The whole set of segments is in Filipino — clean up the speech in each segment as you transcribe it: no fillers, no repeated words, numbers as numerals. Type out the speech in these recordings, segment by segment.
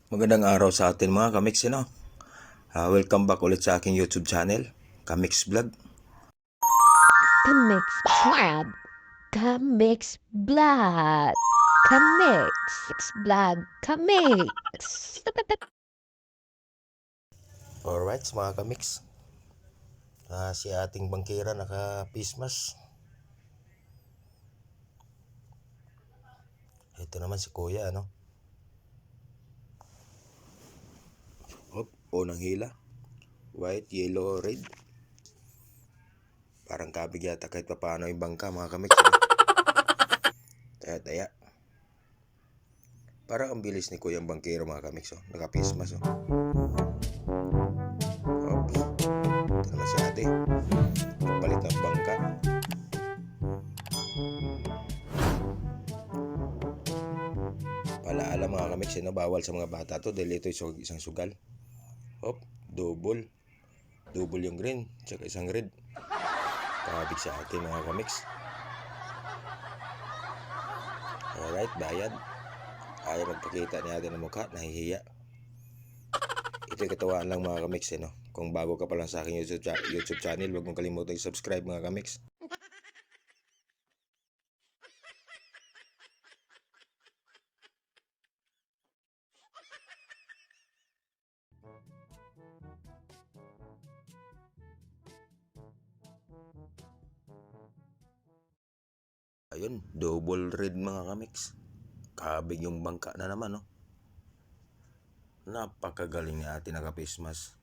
Magandang araw sa atin mga kamix, welcome back ulit sa aking YouTube channel, Kamix Vlog. Kamix Vlog. Kamix Vlog. Kamix Vlog. Kamix. Alright mga kamix, si ating bangkera naka-face mask. Ito naman si kuya, unang hila, white, yellow, red. Parang kabig yata kahit pa paano yung bangka mga kamix. Taya. Parang ang bilis ni kuyang bangkero mga kamix, naka-face mask. Oops. Ito naman si ate, palit ng bangka. Palaala mga kamix, bawal sa mga bata to dahil ito isang sugal. Double yung green tsaka isang red. Kabig sa atin mga kamix. Alright, bayad. Ayaw magpakita ni atin ng mukha, nahihiya. Ito'y katawaan lang mga kamix, Kung bago ka pa lang sa aking YouTube channel, huwag mong kalimutan i-subscribe mga kamix. Ayun, double red mga kamix. Kabig yung bangka na naman, Napakagaling ni ate naka-face mask.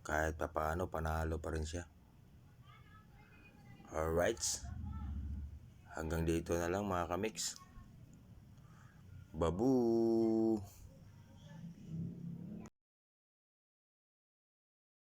Kahit pa paano, panalo pa rin siya. Alright. Hanggang dito na lang mga kamix. Babu!